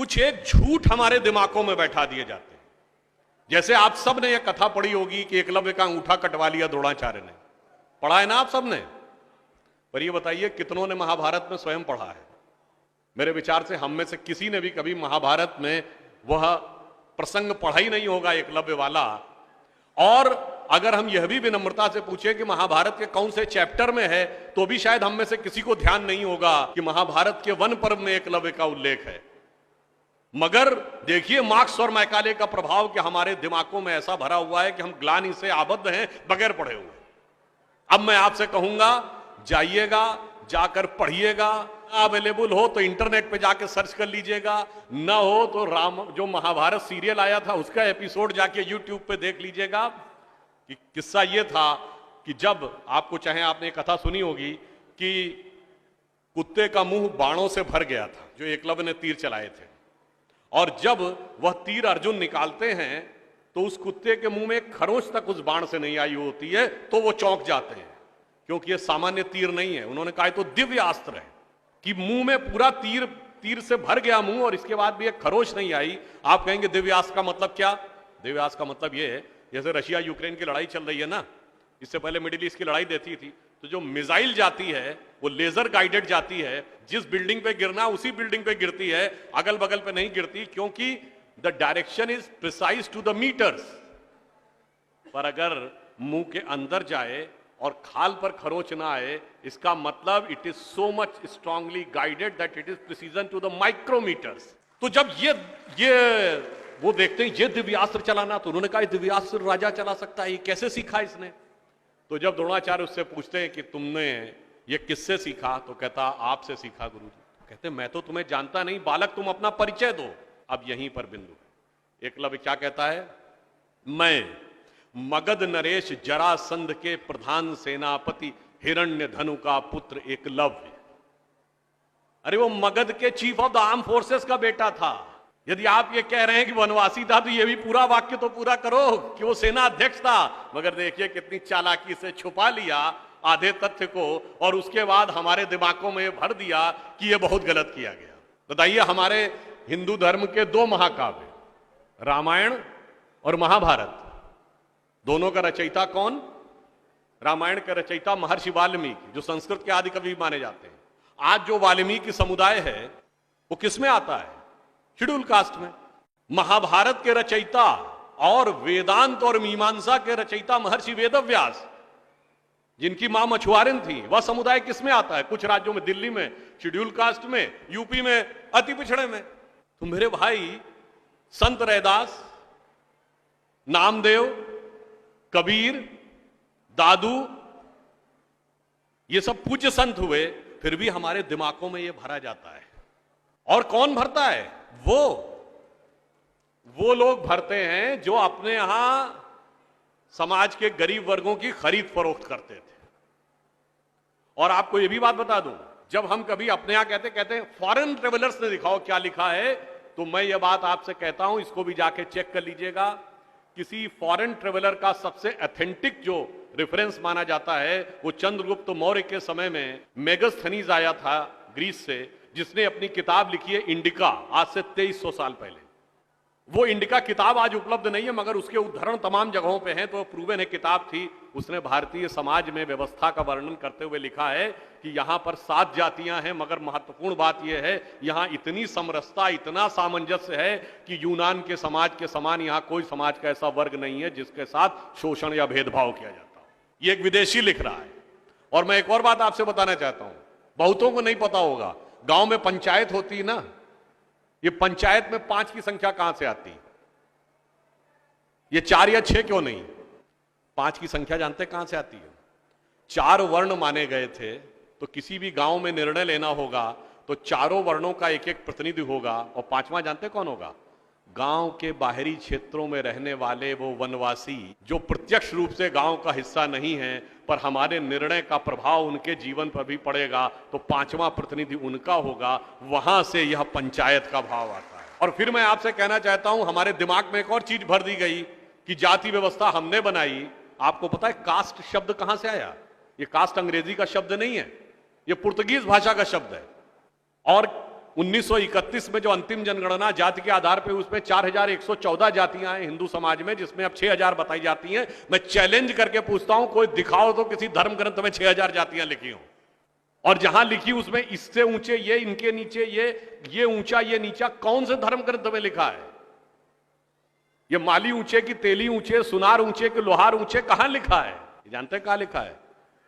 कुछ एक झूठ हमारे दिमागों में बैठा दिए जाते हैं। जैसे आप सब ने यह कथा पढ़ी होगी कि एकलव्य का अंगूठा कटवा लिया द्रोणाचार्य ने, पढ़ा है ना आप सब ने? पर यह बताइए कितनों ने महाभारत में स्वयं पढ़ा है? मेरे विचार से हम में से किसी ने भी कभी महाभारत में वह प्रसंग पढ़ा ही नहीं होगा एकलव्य वाला। और अगर हम यह भी विनम्रता से पूछें कि महाभारत के कौन से चैप्टर में है, तो भी शायद हम में से किसी को ध्यान नहीं होगा कि महाभारत के वन पर्व में एकलव्य का उल्लेख है। मगर देखिए मार्क्स और मैकाले का प्रभाव कि हमारे दिमागों में ऐसा भरा हुआ है कि हम ग्लानि से आबद्ध हैं बगैर पढ़े हुए। अब मैं आपसे कहूंगा, जाइएगा, जाकर पढ़िएगा। अवेलेबल हो तो इंटरनेट पे जाके सर्च कर लीजिएगा, ना हो तो राम जो महाभारत सीरियल आया था उसका एपिसोड जाके यूट्यूब पे देख लीजिएगा। कि किस्सा ये था कि जब आपको चाहे आपने कथा सुनी होगी कि कुत्ते का मुंह बाणों से भर गया था जो एकलव्य ने तीर चलाए थे, और जब वह तीर अर्जुन निकालते हैं तो उस कुत्ते के मुंह में एक खरोंच तक उस बाण से नहीं आई होती है, तो वो चौंक जाते हैं क्योंकि ये सामान्य तीर नहीं है। उन्होंने कहा तो दिव्य अस्त्र है कि मुंह में पूरा तीर से भर गया मुंह और इसके बाद भी एक खरोंच नहीं आई। आप कहेंगे दिव्यास्त्र का मतलब क्या? दिव्यास्त्र का मतलब ये है जैसे रशिया यूक्रेन की लड़ाई चल रही है ना, इससे पहले मिडिल ईस्ट की लड़ाई देती थी, तो जो मिसाइल जाती है वो लेजर गाइडेड जाती है, जिस बिल्डिंग पे गिरना उसी बिल्डिंग पे गिरती है, अगल बगल पे नहीं गिरती, क्योंकि the direction is precise to the meters. पर अगर मुंह के अंदर जाए और खाल पर खरोच ना आए, इसका मतलब it is so much strongly guided that it is precision to the micrometers. तो जब ये वो देखते हैं ये दिव्यास्त्र चलाना, तो उन्होंने कहा दिव्यास्त्र राजा चला सकता है, ये कैसे सीखा इसने? तो जब द्रोणाचार्य उससे पूछते हैं कि तुमने ये किससे सीखा, तो कहता आपसे सीखा गुरुजी। कहते मैं तो तुम्हें जानता नहीं बालक, तुम अपना परिचय दो। अब यहीं पर बिंदु है। एकलव्य क्या कहता है? मैं मगध नरेश जरासंध के प्रधान सेनापति हिरण्यधनु का पुत्र एकलव्य। अरे वो मगध के chief of the arm forces का बेटा था। यदि आप ये कह रहे हैं कि वनवासी था, तो ये भी पूरा वाक्य तो पूरा करो कि वो सेना अध्यक्ष था। मगर देखिए कितनी चालाकी से छुपा लिया आधे तथ्य को, और उसके बाद हमारे दिमागों में भर दिया कि ये बहुत गलत किया गया। बताइए, हमारे हिंदू धर्म के दो महाकाव्य रामायण और महाभारत, दोनों का रचयिता कौन? रामायण का रचयिता महर्षि वाल्मीकि, जो संस्कृत के आदि कवि माने जाते हैं। आज जो वाल्मीकि समुदाय है वो किसमें आता है? शेड्यूल कास्ट में। महाभारत के रचयिता और वेदांत और मीमांसा के रचयिता महर्षि वेदव्यास, जिनकी मां मछुआरिन थी, वह समुदाय किसमें आता है? कुछ राज्यों में, दिल्ली में शेड्यूल कास्ट में, यूपी में अति पिछड़े में। तो मेरे भाई संत रैदास, नामदेव, कबीर, दादू, ये सब पूज्य संत हुए, फिर भी हमारे दिमागों में ये भरा जाता है। और कौन भरता है? वो लोग भरते हैं जो अपने यहां समाज के गरीब वर्गों की खरीद फरोख्त करते थे। और आपको यह भी बात बता दूं, जब हम कभी अपने यहां कहते हैं फॉरेन ट्रेवलर्स ने दिखाओ क्या लिखा है, तो मैं यह बात आपसे कहता हूं, इसको भी जाके चेक कर लीजिएगा। किसी फॉरेन ट्रेवलर का सबसे ऑथेंटिक जो रेफरेंस माना जाता है वो चंद्रगुप्त मौर्य के समय में मेगस्थनीज आया था ग्रीस से, जिसने अपनी किताब लिखी है इंडिका, आज से 2300 साल पहले। वो इंडिका किताब आज उपलब्ध नहीं है, मगर उसके उद्धरण तमाम जगहों पे हैं, तो प्रूवन है किताब थी। उसने भारतीय समाज में व्यवस्था का वर्णन करते हुए लिखा है कि यहां पर 7 जातियां हैं, मगर महत्वपूर्ण बात यह है यहां इतनी समरसता, इतना सामंजस्य है कि यूनान के समाज के समान यहां कोई समाज का ऐसा वर्ग नहीं है जिसके साथ शोषण या भेदभाव किया जाता हो। ये एक विदेशी लिख रहा है। और मैं एक और बात आपसे बताना चाहता हूं, बहुतों को नहीं पता होगा, गांव में पंचायत होती है ना, ये पंचायत में 5 की संख्या कहां से आती है? ये 4 या 6 क्यों नहीं? 5 की संख्या जानते कहां से आती है? 4 वर्ण माने गए थे, तो किसी भी गांव में निर्णय लेना होगा तो चारों वर्णों का एक एक प्रतिनिधि होगा, और 5वां जानते कौन होगा? गांव के बाहरी क्षेत्रों में रहने वाले वो वनवासी जो प्रत्यक्ष रूप से गांव का हिस्सा नहीं है, पर हमारे निर्णय का प्रभाव उनके जीवन पर भी पड़ेगा, तो 5वां प्रतिनिधि उनका होगा। वहां से यह पंचायत का भाव आता है। और फिर मैं आपसे कहना चाहता हूं, हमारे दिमाग में एक और चीज भर दी गई कि जाति व्यवस्था हमने बनाई। आपको पता है कास्ट शब्द कहां से आया? ये कास्ट अंग्रेजी का शब्द नहीं है, ये पुर्तगीज भाषा का शब्द है। और 1931 में जो अंतिम जनगणना जाति के आधार पर, उसमें 4114 जातियां हैं हिंदू समाज में, जिसमें अब 6000 बताई जाती हैं। मैं चैलेंज करके पूछता हूं, कोई दिखाओ तो किसी धर्म ग्रंथ में 6000 जातियां लिखी हो, और जहां लिखी उसमें इससे ऊंचे ये, इनके नीचे ये ऊंचा ये नीचा, कौन से धर्म ग्रंथ में लिखा है? ये माली ऊंचे की तेली ऊंचे, सुनार ऊंचे कि लोहार ऊंचे, कहां लिखा है? जानते हैं कहां लिखा है?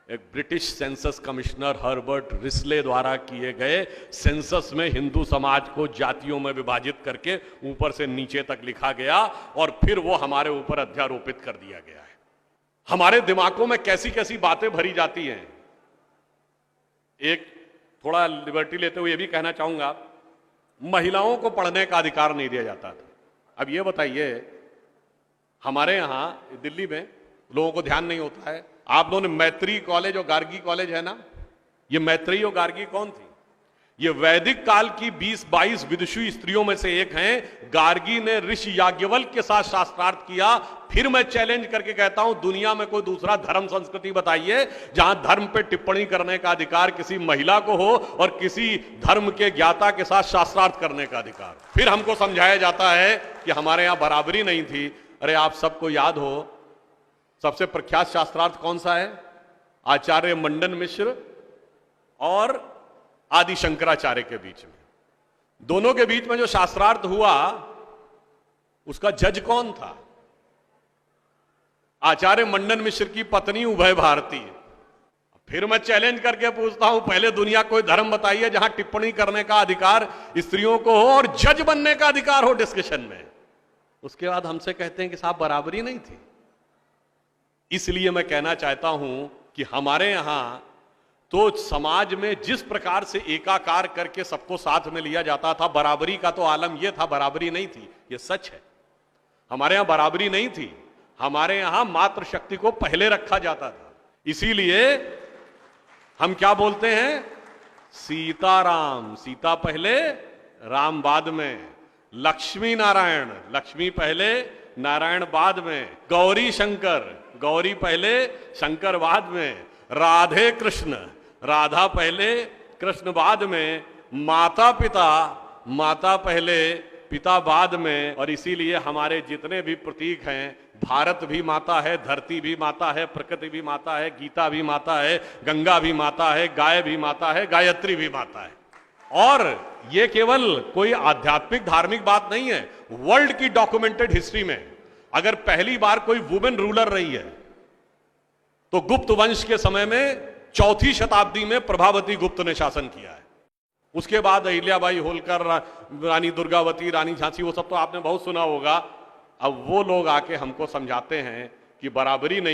एक British census commissioner Herbert Risley द्वारा किए गए सेंसस में हिंदू समाज को जातियों में विभाजित करके ऊपर से नीचे तक लिखा गया, और फिर वो हमारे ऊपर अध्यारोपित कर दिया गया है। हमारे दिमागों में कैसी कैसी बातें भरी जाती हैं। एक थोड़ा लिबर्टी लेते हुए यह भी कहना चाहूंगा, महिलाओं को पढ़ने का अधिकार नहीं दिया जाता था। अब ये बताइए, हमारे यहां दिल्ली में लोगों को ध्यान नहीं होता है, आप लोगों ने मैत्री कॉलेज और गार्गी कॉलेज है ना, ये मैत्री और गार्गी कौन थी? ये वैदिक काल की 20-22 विदुषी स्त्रियों में से एक हैं। गार्गी ने ऋषि याज्ञवल्क्य के साथ शास्त्रार्थ किया। फिर मैं चैलेंज करके कहता हूं, दुनिया में कोई दूसरा धर्म संस्कृति बताइए जहां धर्म पे टिप्पणी करने का अधिकार किसी महिला को हो और किसी धर्म के ज्ञाता के साथ शास्त्रार्थ करने का अधिकार। फिर हमको समझाया जाता है कि हमारे यहां बराबरी नहीं थी। अरे आप सबको याद हो, सबसे प्रख्यात शास्त्रार्थ कौन सा है? आचार्य मंडन मिश्र और आदि शंकराचार्य के बीच में, दोनों के बीच में जो शास्त्रार्थ हुआ, उसका जज कौन था? आचार्य मंडन मिश्र की पत्नी उभय भारती। फिर मैं चैलेंज करके पूछता हूं, पहले दुनिया कोई धर्म बताइए जहां टिप्पणी करने का अधिकार स्त्रियों को हो और जज बनने का अधिकार हो डिस्कशन में। उसके बाद हमसे कहते हैं कि साहब बराबरी नहीं थी। इसलिए मैं कहना चाहता हूं कि हमारे यहां तो समाज में जिस प्रकार से एकाकार करके सबको साथ में लिया जाता था, बराबरी का तो आलम यह था, बराबरी नहीं थी, यह सच है। हमारे यहां बराबरी नहीं थी। हमारे यहां मातृशक्ति को पहले रखा जाता था। इसीलिए हम क्या बोलते हैं? सीताराम, सीता पहले राम बाद में। लक्ष्मी नारायण, लक्ष्मी पहले नारायण बाद में। गौरी शंकर, गौरी पहले शंकर बाद में। राधे कृष्ण, राधा पहले कृष्ण बाद में। माता पिता, माता पहले पिता बाद में। और इसीलिए हमारे जितने भी प्रतीक हैं, भारत भी माता है, धरती भी माता है, प्रकृति भी माता है, गीता भी माता है, गंगा भी माता है, गाय भी माता है, गायत्री भी माता है। और ये केवल कोई आध्यात्मिक धार्मिक बात नहीं है। वर्ल्ड की डॉक्यूमेंटेड हिस्ट्री में अगर पहली बार कोई वुमेन रूलर रही है तो गुप्त वंश के समय में 4वीं शताब्दी में प्रभावती गुप्त ने शासन किया है। उसके बाद अहिल्याबाई होलकर, रानी दुर्गावती, रानी झांसी, वो सब तो आपने बहुत सुना होगा। अब वो लोग आके हमको समझाते हैं कि बराबरी नहीं